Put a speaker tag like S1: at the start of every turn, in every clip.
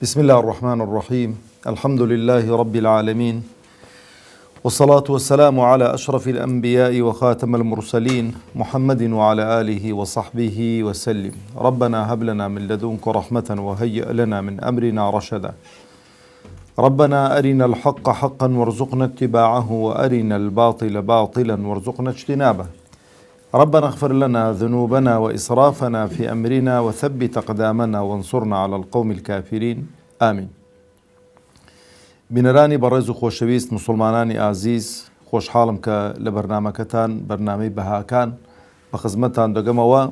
S1: بسم الله الرحمن الرحيم. الحمد لله رب العالمين، والصلاة والسلام على أشرف الأنبياء وخاتم المرسلين محمد وعلى آله وصحبه وسلم. ربنا هب لنا من لدنك رحمة وهيئ لنا من أمرنا رشدا. ربنا أرنا الحق حقا وارزقنا اتباعه وأرنا الباطل باطلا وارزقنا اجتنابه. ربنا اغفر لنا ذنوبنا وإسرافنا في أمرنا وثبت أقدامنا وانصرنا على القوم الكافرين آمين. بنراني برز خوشويست مسلماناني عزيز، خوش حالم لبرنامجتان برنامج بهاكان بخدمتان دقموا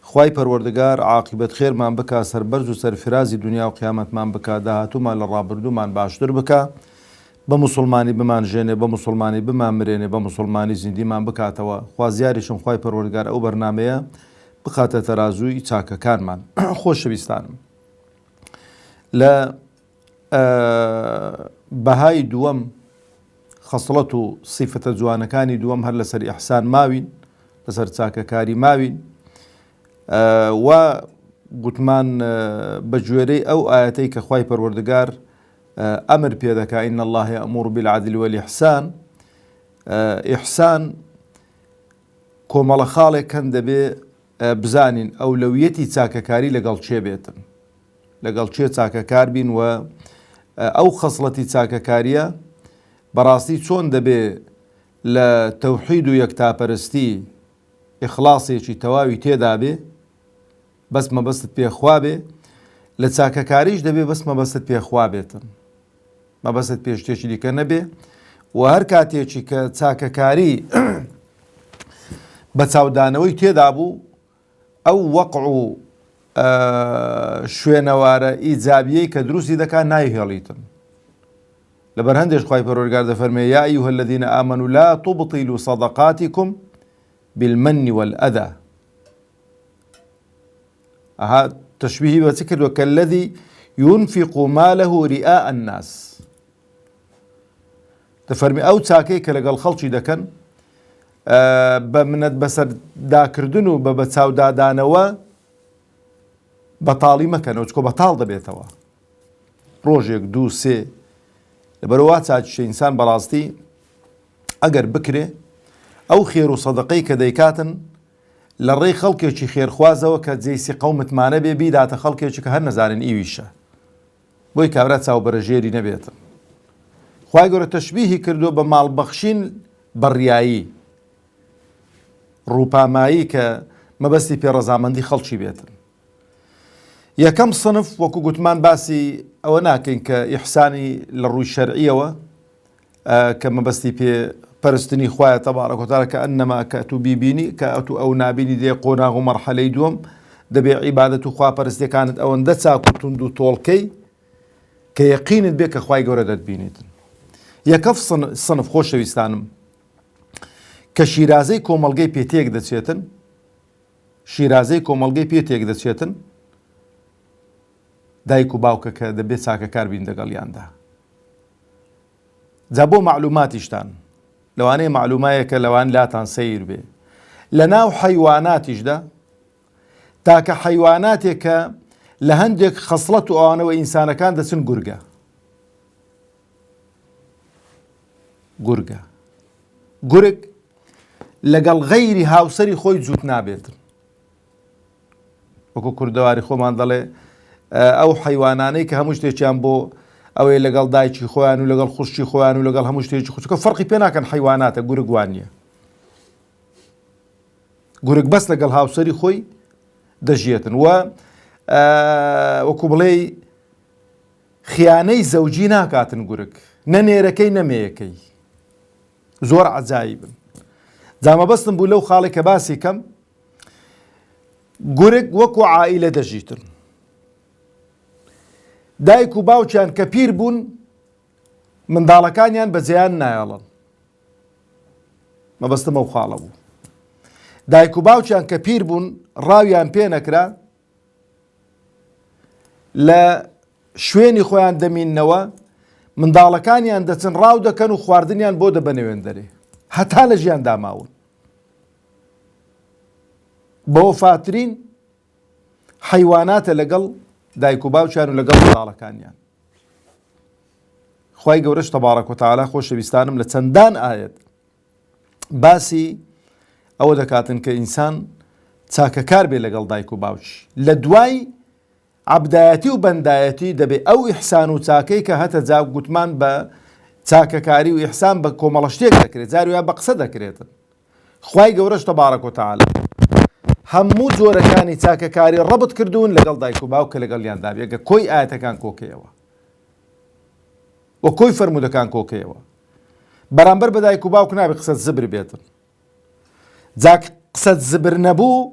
S1: خواي پروردگار عاقبت خير من بكا سربرز و سرفرازي دنيا وقيامت من بكا دهاتوما للرابردو من باشتر بكا بمسلماني بمان جيني بمسلماني بمان مريني بمسلماني زندي من بكاتوا خوازياريشم خواي پروردگار او برنامجه بخاطر ترازوي تاكا كان من خوش بيستانم لا بەهای دووەم خەسڵەت و سیفەتە جوانەکانی دووەم هەر لەسەر ئیحسان ماوین، لەسەر چاکەکاری ماوین و گوتمان بە گوێرەی ئەو ئاەتەی کە خوای پەروەردگار ئەمر پێ دەکا ئین الله یەئمر بالعدل والإحسان. ئیحسان کۆمەڵە خاڵێکەن دەبێ بزانین ئەولەویەتی چاکەکاری لەگەڵ چێ بێتن، لەگەڵ چێ چاکەکار بین و ئەو خەسڵەتی چاکەکاریە بەڕاستی چۆن دەبێ لە تەوحید و یەکتاپەرستی ئیخڵاسێکی تەواوی تێدا بێ، بەس مەبەستت پێخوا بێ، لە چاکەکاریش دەبێ بەس مەبەستت پێخوا بێتن، مەبەستت پێ شتێکی دیکە نەبێ. و هەر کاتێکی کە چاکەکاری بە چاودانەوەی تێدا بوو ئەو وەقع و شوێنەوارە ئیجابیەی کە دروستی دەکات نایهێڵیتن. لەبەر هەندێک خوای پەروەردگار دەفەرمێ یا ئەیها الذین آمنوا لا تبطلوا صدقاتكم بالمن والأذى. ئەها تەشبیهی بە چ کردووە؟ کەالذی ينفق ماله رئاء الناس. دەفەرمێ ئەو چاکەی کە لەگەڵ خەڵکی دەکەن بە منەت بەسەرداکردن و بە چاودادانەوە بەتاڵی مەکەنەوە، چکۆ بەتاڵ دەبێتەوە ڕۆژێک دوو سێ. لەبەرەوە چاکیشە ئینسان بەڕاستی ئەگەر بکرێ ئەو خێر و سەدەقەی کە دەیکاتن لە ڕێی خەڵکێکی خێرخوازەوە کە جێیسی قەومتمانە بێ بیداتە خەڵکێکی کە هەر نەزانن ئیویشە، بۆی کابرا چاوبەرەژێری نەبێتن. خوای گەورە تەشبیهی کردووە بە ماڵبەخشین بەڕیایی، ڕووپامایی کە مەبەستی پێڕەزامەندی خەڵکی بێتن. یەکەم سنف وەکو گوتمان باسی ئەوە ناکەین کە ئیحسانی لە ڕووی شەرعیەوە کە مەبەستی پێ پەرستنی خوایە تەبارەک و تەعالا کە ئەنەما کە ئەتوو بیبینی کە ئەو نابینی دێ قۆناغ و مەرحەلەی دووەم دەبێ عیبادەت و خواپەرستیەکانت ئەوەندە چاک و توند و تۆڵکەی کە یەقینت بێ کە خوای گەورە دەتبینیتن. یەکەم سنف خۆشەویستانم کە شیرازەی کۆمەڵگەی پێتێک دەچێتن، شیرازەی کۆمەڵگەی پێتێک دەچێتن دایک و باوکە کە دەبێت چاکەکار بین دەگەڵیاندا. جا بۆ معلوماتیشتان لەوانەیە معلومایەکە لەوان لاتان سەیر بێ لە ناو حەیواناتیشدا، تاکە حەیواناتێک کە لە هەندێک خەسڵەت و ئەوانەوە ئینسانەکان دەچن گورگە. گورگ لەگەڵ غەیری هاوسەری خۆی جووت نابێتن. وەکو کوردەواری خۆمان دەڵێ ئەو حەیوانانەی کە هەموو شتێکیان بۆ ئەوەی لەگەڵ دایکی خۆیان و لەگەڵ خوشتی خۆیان و لەگەڵ هەموو شتێکی خوشکە فەرقی پێ ناکەن حەیواناتە، گورگ وان نییە. گورگ بەس لەگەڵ هاوسەری خۆی دەژێتن و وەکو بڵێ خیانەی زەوجی ناکاتن گورگ، نە نێرەکەی نەمەیەکەی. زۆر عەجایبن. جا مەبەستم بوو لەو خاڵێک کە باسی کەم، گورگ وەکو عائیلە دەژیتن. دایک و باوکیان کە پیر بوون منداڵەکانیان بەجێیان نایەڵن، مەبەستم ئەو خاڵە بوو. دایک و باوکیان کە پیر بوون ڕاویان پێ نەکرا لە شوێنی خۆیان دەمینەوە منداڵەکانیان دەچن ڕاو دەکەن و خواردنیان بۆ دەبەنەوێن دەرێ، هەتا لە ژیان داماون. بۆ فاترین حیواناتە لەگەڵ دایک و باوکیان و لەگەڵ منداڵەکانیان. خوای گەورەش تەبارەک و تەعالا خۆشەویستانم لە چەندان ئایەت باسی ئەوە دەکاتن کە ئینسان چاکەکار بێ لەگەڵ دایک و باوکی. لە دوای عەبدایەتی و بەندایەتی دەبێ ئەو ئیحسان و چاکەی کە هەتە جا گوتمان بە چاکەکاری و ئیحسان بە کۆمەڵە شتێک دەکرێت، جارویان بە قسە دەکرێتن. خوای گەورەش تەبارەک و تەعالا هەموو جۆرەکانی چاکەکاری ڕەبت کردوون لەگەڵ دایک و باوک کە لەگەڵیاندا بێ. کۆی ئاەتەکان کۆکەیەوە و کۆی فەرموودەکان کۆکەیەوە. بەرامبەر بە دایک و باوک نابێ قسەت زبر بێتن. جا قسەت زبر نەبوو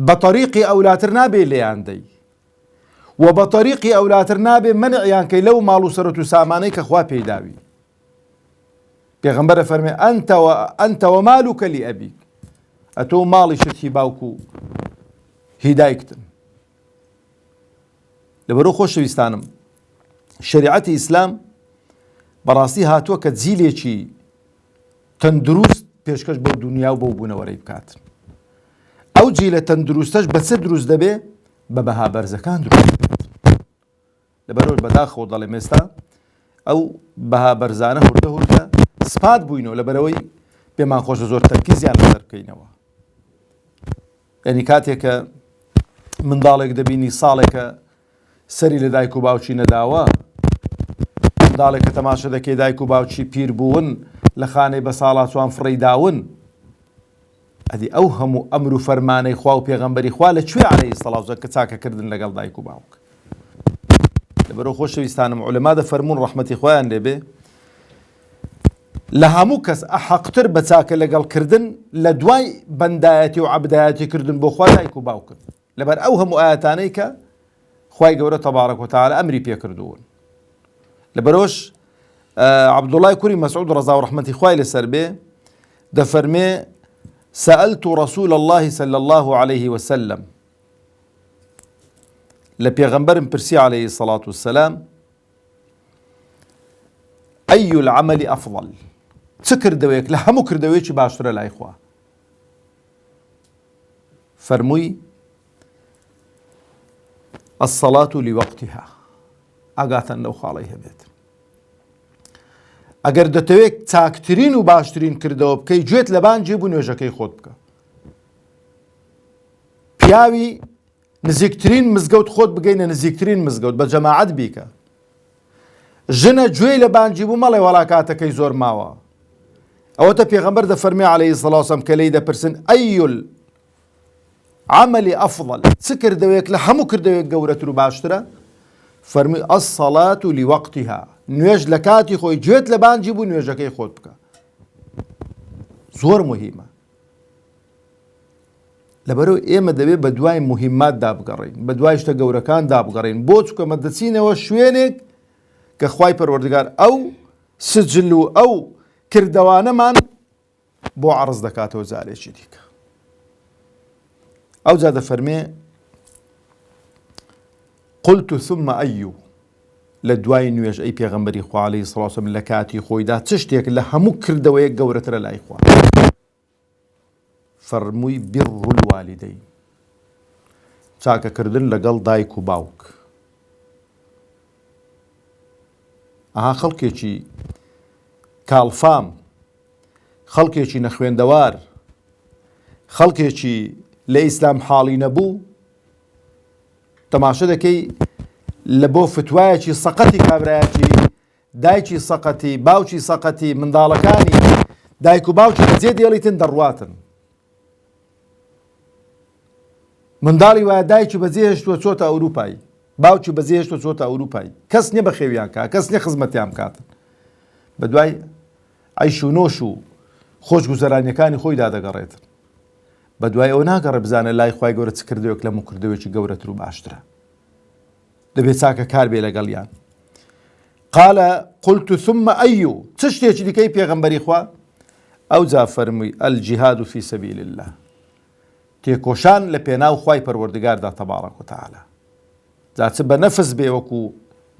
S1: بە طەریقی ئەولاتر نابێ لێیان دەی و بە طەریقی ئەولاتر نابێ منعیان کەی لەو ماڵ و سەرەت و سامانەی کە خوا پێیداوی. پێغەمبەر فەرمێ ئەنتە وەمالوکە لیئەبیک، ئەتۆ ماڵی شتی باوک و هی دایکتن. لەبەرەوە خۆشەویستانم شریعەتی ئیسلام بەڕاستی هاتووە کە جیلێکی تەندروست پێشکەش بۆ دنیا و بۆ بوونەوەرەی بکات. ئەو جیلە تەندروستەش بە چ دروست دەبێ؟ بە بەها بەرزەکان دروست دەبێت. لەبەرەوە بەداخەوە دەڵێم ئێستا ئەو بەها بەرزانە هوردە سپات بووینەوە لەبەرەوەی پێمان خۆشە زۆر تەرکیزیان لەسەر بکەینەوە. یعنی کاتێک کە منداڵێک دەبینی ساڵێکە سەری لە دایک و باوکی نەداوە، منداڵێک کە تەماشە دەکەی دایک و باوکی پیر بوون لە خانەی بە ساڵات چوان فڕی داون، ئەدی ئەو هەموو ئەمر و فەرمانەی خوا و پێغەمبەری خوا لەکوێ عەلەیهی سەڵات وسەلام کە چاکەکردن لەگەڵ دایک و باوک. لەبەرەوە خۆشەویستانم عولەما دەفەرمون ڕەحمەتی خوایان لێبێ لە هەموو کەس ئەحەقتر بە چاکە لەگەڵکردن لە دوای بەندایەتی و عەبدایەتی کردن بۆ خوا دایک و باوکن، لەبەر ئەو هەموو ئاەتانەی کە خوای گەورە تەبارەک و تەعالا ئەمری پێکردوون. لەبەرەوەش عەبدوڵای کوڕی مەسعود ڕەزا و ڕەحمەتی خوای لەسەر بێ دەفەرمێ سألت رسول الله صلى الله عليه وسلم، لە پێغەمبەرم پرسی عليه الصلاة والسلام أي العمل أفضل، چ کردەوەیەک لە هەموو کردەوەیەکی باشترە لای خوا؟ فەرمووی الصلاة لوقتها، ئاگاتان لەو خاڵەی هەبێت. ئەگەر دەتەوێت چاکترین و باشترین کردەوە بکەی گوێت لە بانجێ بوو نوێژەکەی خۆت بکە. پیاوی نزیکترین مزگەوت خۆت بگەینە نزیکترین مزگەوت بە جەماعەت بیکە. ژنە گوێی لە بانجی بوو مەڵێ وەڵا کاتەکەی زۆر ماوە. ئەوەتە پێغەمبەر دەفەرمێ عەلەیهی سەڵات وسەلام کە لێی دەپرسن ئەی العمل ئەفضل، چ کردەوەیەک لە هەموو کردەوەیەک گەورەتر و باشترە؟ فەرمووی الصلاة لوقتها، نوێژ لە کاتی خۆی گوێت لە بانجی بوو نوێژەکەی خۆت بکە. زۆر مهمە. لەبەرەوە ئێمە دەبێت بە دوای مهمات دابگەڕین، بە دوای شتە گەورەکان دابگەڕین، بۆ چکەمە دەچینەوە شوێنێک کە خوای پەروەردگار ئەو سجل و ئەو کردەوانەمان بۆ عەرز دەکاتەوە جارێکی دیکە. ئەو جا دەفەرمێ قلت ثم أي، لە دوای نوێژ ئەی پێغەمبەری خوا عەلەیهی سەڵات وسەلام لە کاتی خۆیدا چ شتێک لە هەموو کردەوەیەک گەورەترە لای خوا؟ فەرمووی بر الوالدەین، چاکەکردن لەگەڵ دایک و باوک. ئەها خەڵکێکی کاڵفام، خەڵکێکی نەخوێندەوار، خەڵکێکی لە ئیسلام حاڵی نەبوو، تەماشە دەکەی لە بۆ فتوایەکی سەقەتی کابرایەکی دایکی سەقەتی باوکی سەقەتی منداڵەکانی دایک و باوکی بەجێ دێڵیتن دەڕواتن. منداڵی وایە دایکی بەجێ هێشتووە چۆتە ئەوروپای، باوکی بەجێ هێشتووە چۆتە ئەوروپای، کەس نییە بە خێویان کا، کەس نییە خزمەتیان بکاتن. بە دوای عەیش و نۆش و خۆشگوزەرانیەکانی خۆی دادەگەڕێتن. بە دوای ئەوە ناگەڕێ بزانە لای خوای گەورە چ کردەوەیەک لەموو کردەوەیەکی گەورەتر و باشترە. دەبێت چاکە کار بێ لەگەڵیان. قال قلت ثم أي، چ شتێکی دیکەی پێغەمبەری خوا؟ ئەو جا فەرمووی الجهاد في سبيل الله، تێکۆشان لە پێناو خوای پەروەردگاردا تەبارەک و تەعالا. جا چ بە نەفس بێ وەکو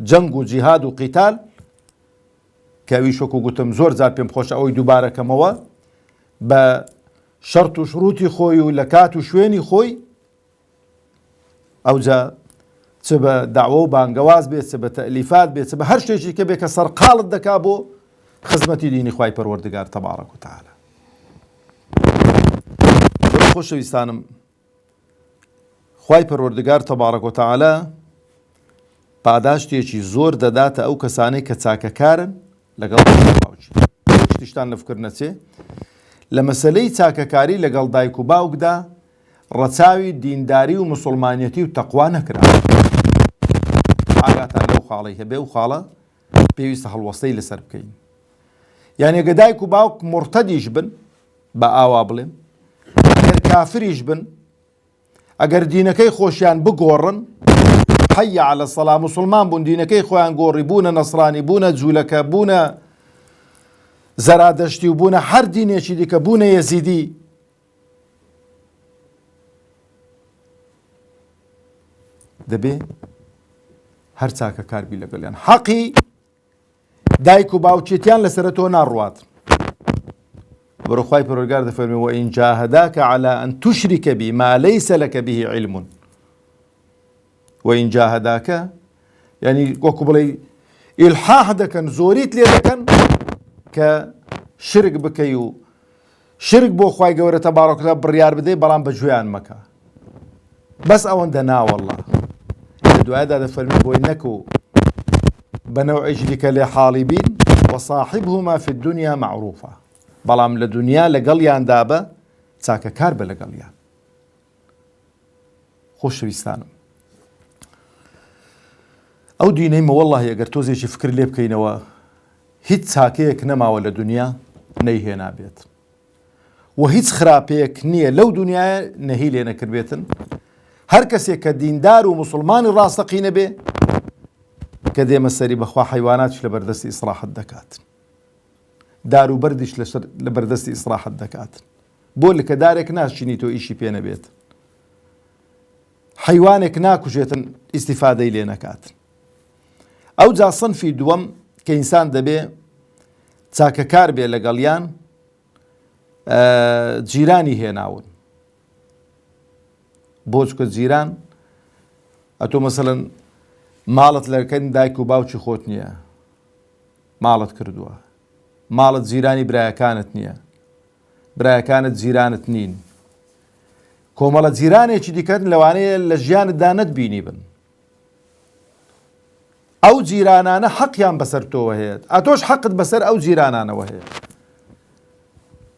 S1: جەنگ و جیهاد و قیتال، کە ئەویش وەکو گوتم زۆر جار پێم خۆشە ئەوەی دووبارەکەمەوە بە شەرت و شروتی خۆی و لە کات و شوێنی خۆی. ئەو جا چ بە داوە و بانگەواز بێت چ بە تەلیفات بێت چ بە هەر شتێکی کە بێت کە سەرقاڵت دەکا بۆ خزمەتی دینی خوای پەروەردگار تەبارەک و تەعالە. خۆشەویستانم، خوای پەروەردگار تەبارەک و تەعالە پاداشتێکی زۆر دەداتە ئەو کەسانەی کە چاکەکارن لەگەڵ باوکی. شتیشتان لە فکر نەچێ لە مەسەلەی چاکەکاری لەگەڵ دایک و باوکدا ڕەچاوی دینداری و موسڵمانیەتی و تەقوا نەکرا. ئاگاتان لەو خاڵەی هەبێ و خاڵە پێویستە هەڵوەستەی لەسەر بکەین. یعنی ئەگە دایک و باوک مرتەدیش بن بە ئاوا بڵێم، ئەگەر کافریش بن، ئەگەر دینەکەی خۆشیان بگۆڕن، حەیە عەلە سەڵا موسڵمان بوون، دینەکەی خۆیان گۆڕی، بوونە نەسڕانی، بوونە جوولەکە، بوونە زەرادەشتی و بوونە هەر دینێکی دیکە، بوونە یەزیدی، دەبێ هەر چاکە کاربی لەگەڵیان. حەقی دایک و باوکێتیان لەسرە تۆ ناڕوات. بەرە خوای پەروەردگار دەفەرمێ وئین جاهەداکە عەلا ئەن توشریکە بی ما لەیسە لەکە بیهی عیلم. وئین جاهەداکە یعنی وەکو بڵێ ئیلحاح دەکەن، زۆریت لێ دەکەن کە شرک بکەی و شرک بۆ خوای گەورە تەبارەک و تەعالە بڕیار بدەی، بەڵام بەگوێیان مەکە، بەس ئەوەندە نا وەڵڵا. لە دوایدا دەفەرمێ بۆی نەکو بە نەوعێکی دیکە لێ حاڵی بین وەصاحبهما فی الدنیا معروفە، بەڵام لە دنیا لەگەڵیاندا بە چاکەکار بە لەگەڵیان. خۆشەویستانم، ئەو دینەی وەڵڵاهی ئەگەر تۆزێکی فکر لێ بکەینەوە هیچ چاکەیەک نەماوە لە دنیا نەیهێنابێت و هیچ خراپەیەک نییە لەو دنیاە نەهی لێ نەکردبێتن. هەر کەسێک کە دیندار و موسڵمانی ڕاستەقینە بێ کە دێمە سەری بەخوا حیواناتش لە بەردەستی ئیسراحەت دەکاتن، دار و بەردیش لە بەردەستی ئیسراحەت دەکاتن، بۆ لکە دارێک ناشینی تۆ ئیشی پێ نەبێت، حیوانێک ناکوژێتن ئیستیفادەی لێ نەکاتن. ئەو جا سنفی دووەم کە ئینسان دەبێ چاکەکار بێ لەگەڵیان جیرانی هێناون. بۆ چکە جیران ئەتۆ مەسەڵەن ماڵت لەکەن دایک و باوکی خۆت نییە، ماڵت کردووە، ماڵت جیرانی برایەکانت نییە، برایەکانت جیرانت نین، کۆمەڵە جیرانێکی دیکەن لەوانەیە لە ژیانتدا نەتبینی بن. ئەو جیرانانە حەقیان بەسەر تۆوە هەیە، ئەتۆش حەقت بەسەر ئەو جیرانانەوە هەیە.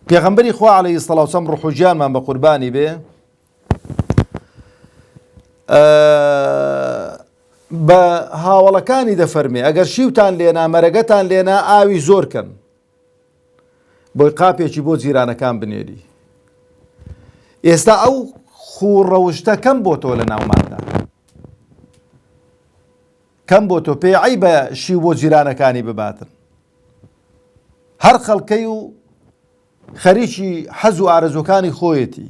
S1: پێغەمبەری خوا عەلەیهی سەڵاو سەلام ڕوح و گیانمان بە قوربانی بێ بە هاوڵەکانی دەفەرمێ ئەگەر شیوتان لێنا مەرەگەتان لێنا ئاوی زۆرکەن بۆی قاپێکی بۆ جیرانەکان بنێری. ئێستا ئەو خوڕەوشتە کەم بۆ تۆ لە ناوماندا، کەم بۆ تۆ پێی عەیبە شیو بۆ جیرانەکانی بباتن. هەر خەڵکەی و خەریکی حەز و ئارەزوەکانی خۆیەتی،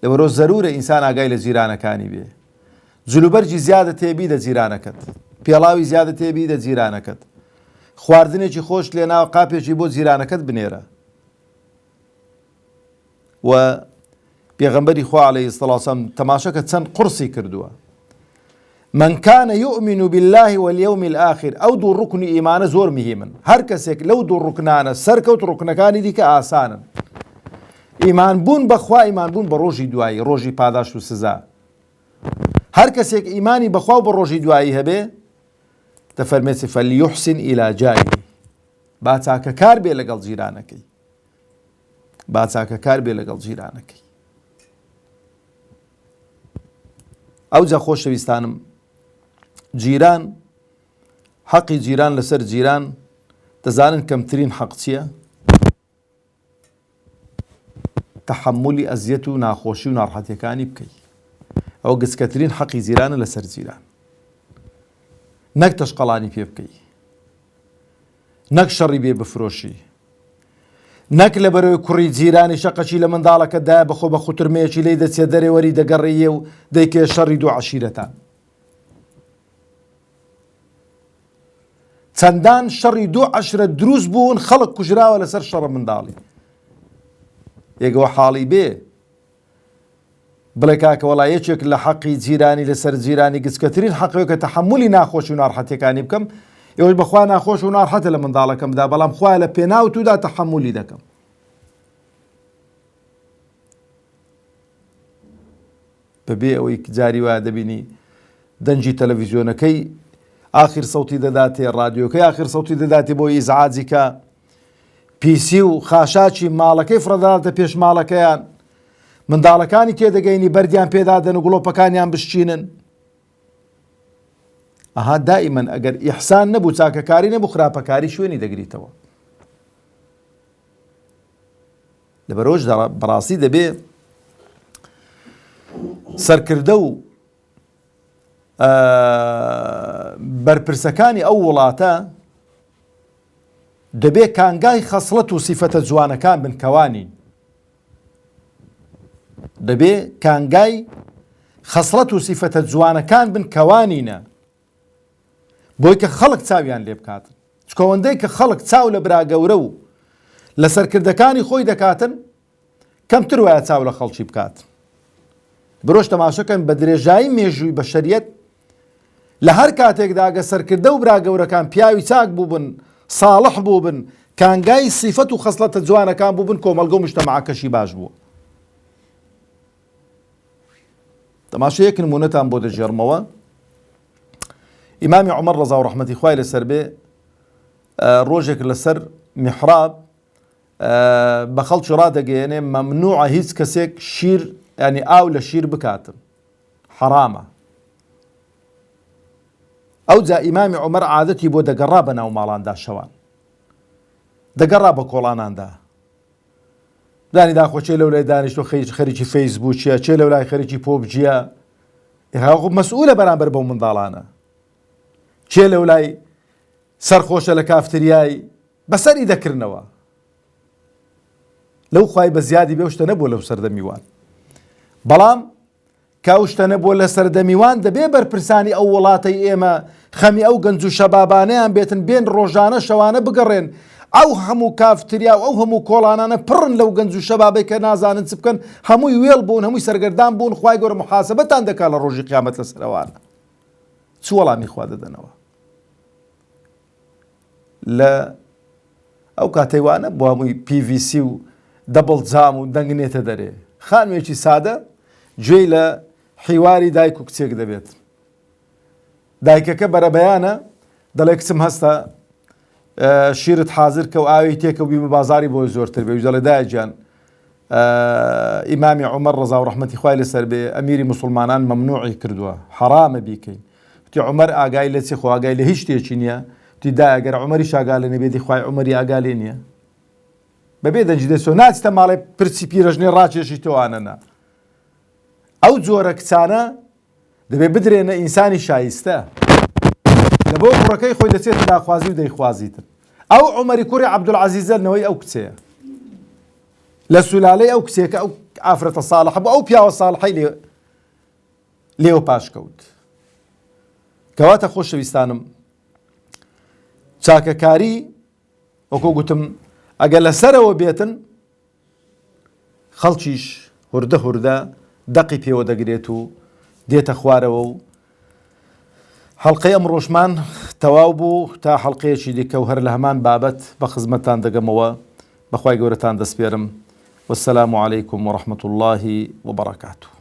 S1: لەبەرۆ زەرورە ئینسان ئاگای لە جیرانەکانی بێ. جلوبەرجی زیادە تێبی دە جیرانەکەت، پێڵاوی زیادە تێبی دە جیرانەکەت، خواردنێکی خۆش لێناوە قاپێکی بۆ جیرانەکەت بنێرە. و پێغەمبەری خوا عەلەیهی سەڵاو سەلام تەماشەکە چەند قورسی کردووە. من كان يؤمن بالله واليوم الآخر ئەو دوو ڕوکنی ئیمانە زۆر مهمن. هەر کەسێک لەو دوو ڕوکنانە سەرکەوت ڕوکنەکانی دیکە ئاسانن. ئیمان بوون بەخوا، ئیمان بوون بە ڕۆژی دوایی، ڕۆژی پاداش و سزا. هەر کەسێک ئیمانی بەخوا و بە ڕۆژی دوایی هەبێ دەفەرمێت فەلیحسن إلى جاره، با چاکەکار بێ لەگەڵ جیرانەکەی، با چاکەکار بێ لەگەڵ جیرانەکەی. ئەو جا خۆشەویستانم، جیران، حەقی جیران لەسەر جیران دەزانن کەمترین حەق چییە؟ تەحەمولی ئەزیەت و ناخۆشی و ناڕەحەتیەکانی بکەی. ئەو گچکەترین حەقی جیرانە لەسەر جیران، نەک تەشقەڵانی پێ بکەی، نەک شەڕی بێ بفرۆشی، نەک لەبەرەوەی کوڕی جیرانی شەقەچی لە منداڵەکەتدایە بەخۆ بە خوترمەیەکی لێی دەچێ دەرێ وەری دەگەڕێیە و دەیکێ شەڕی دوو عەشیرەتان. چەندان شەڕی دوو عەشرەت دروست بوون، خەڵک کوژراوە لەسەر شەڕە منداڵی. یەکەوە حاڵی بێ بڵێ کاکە وەڵای یەکێک لە حەقی جیرانی لەسەر جیرانی گچکەترین حەقەوە کە تەحملی ناخۆشی و ناڕەحەتیەکانی بکەم، ئێوەش بەخوا ناخۆش و ناڕەحەتە لە منداڵەکەمدا، بەڵام خوا لە پێناوتوودا تەحملی دەکەم. بەبێ ئەوەی جاری وایە دەبینی دەنجی تەلەڤیزیۆنەکەی ئاخر سەوتی دەداتێ، ڕادیۆکەی ئاخر سەوتی دەداتێ بۆ ئیزعاجی کە پیسی و خاشاکی ماڵەکەی فرەداتە پێش ماڵەکەیان، منداڵەکانی تێدەگەینی بەردیان پێدادەن و گڵۆپەکانیان بشچینن. ئەها دائیمەن ئەگەر ئیحسان نەبوو، چاکەکاری نەبوو، خراپەکاری شوێنی دەگریتەوە. لەبەرەوەشدا بەڕاستی دەبێ سەرکردە و بەرپرسەکانی ئەو وڵاتە دەبێ کانگای خەسڵەت و سیفەتە جوانەکان بن کەوانین. دەبێ کانگای خەسڵەت و سیفەتە جوانەکان بن کەوانینە، بۆی کە خەڵک چاویان لێ بکاتن. چکەوەندەی کە خەڵک چاو لە براگەورە و لە سەرکردەکانی خۆی دەکاتن، کەمتر وایە چاو لە خەڵکی بکات. برۆش تەماشەکەن بە درێژایی مێژووی بەشەریەت لە هەر کاتێکدا ئەگە سەرکردە و براگەورەکان پیاوی چاک بوو بن، ساڵح بوو بن، کانگای سیفەت و خەسڵەتە جوانەکان بوو بن، کۆمەلگە و مجتەمەعەکەشی باش بووە. تەماشا یەک نمونەتان بۆ دەژێڕمەوە. ئیمامی عومەر ڕەزا و ڕەحمەتی خوای لەسەر بێ ڕۆژێک لەسەر میحراب بە خەڵکی ڕادەگەیەنێ مەمنوعە هیچ کەسێک شیر ینی ئاو لە شیر بکاتن، حرامە. ئەو جا ئیمامی عومەر عادەتی بۆ دەگەڕا بە ناو ماڵاندا شەوان، دەگەڕا بە کۆڵاناندا، دانی داخۆ چێ لەو لای دانیشتۆ خەریکی فەیسبووکیە، چێ لەو لای خەریکی پۆبجیە، مەسئولە بەرامبەر بەو منداڵانە، چێ لەو لای سەرخۆشە لە کافتریای بەسەری دەکردنەوە. لەو خوای بە زیادی بێ شتە نەبووە لەو سەردەمیوان، بەڵام کاو شتە نەبووە لە سەردەمیوان دەبێ بەرپرسانی ئەو وڵاتەی ئێمە خەمی ئەو گەنج و شەبابانەیان بێتن، بێن ڕۆژانە شەوانە بگەڕێن، ئەو هەموو کافتریا و ئەو هەموو کۆڵانانە پڕن لەو گەنج و شەبابەی کە نازانن چ بکەن، هەمووی وێڵ بوون، هەمووی سەرگەردان بوون. خوای گەورە محاسەبەتان دەکات لە ڕۆژی قیامەت لەسەرەوانە. چ وەڵامی خوا دەدەنەوە؟ لە ئەو کاتەیوانە بۆ هەمووی PVC و دەبڵ جام و دەنگنێتە دەرێ. خانوێکی سادە گوێی لە حیواری دایک و کچێک دەبێت. دایکەکە بەرەبەیانە دەڵێ کچم هەستە شیرت حازر کە و ئاوی تێکە و بی بە بازاری بۆ زۆرتر بێ. دەڵێ دایکجان ئیمامی عومەر ڕەزا و ڕەحمەتی خوای لەسەر بێ ئەمیری موسڵمانان مەمنوعی کردووە، حرامە بیکەین. وتی عومەر ئاگای لە چی خۆ ئاگای لە هیچ شتێکی نییە. وتی دای ئەگەر عومەریش ئاگا لە نەبێتی خوای عومەری ئاگا لێ نییە. بەبێ دەنجی دەچۆ ناچتە ماڵێ پرچی پیرەژنێ ڕاکێشی تۆوانەنا. ئەو جۆرە کچانە دەبێ بدرێنە ئینسانی شایستە، لە بۆ کوڕەکەی خۆی دەچێتە داخوازی و دەیخوازیتن. ئەو عومەری کوڕی عەبدولعەزیزەنەوەی ئەو کچەیە، لە سولالەی ئەو کچێکە، ئەو ئافرەتە ساڵحە بوو، ئەو پیاوە ساڵحەی لێوە پاشکەوت. کەواتە خۆشەویستانم، چاکەکاری وەکو گوتم ئەگە لەسەرەوە بێتن، خەڵکیش هوردە هوردە دەقی پێوە دەگرێت و دێتە خوارەوە. و حەڵقەی ئەمڕۆژمان تەواو بوو، تا حەڵقەیەکی دیکە و هەر لە هەمان بابەت بە خزمەتتان دەگەمەوە. بەخوای گەورەتان دەسپێرم. والسلام عليكم ورحمة الله وبركاته.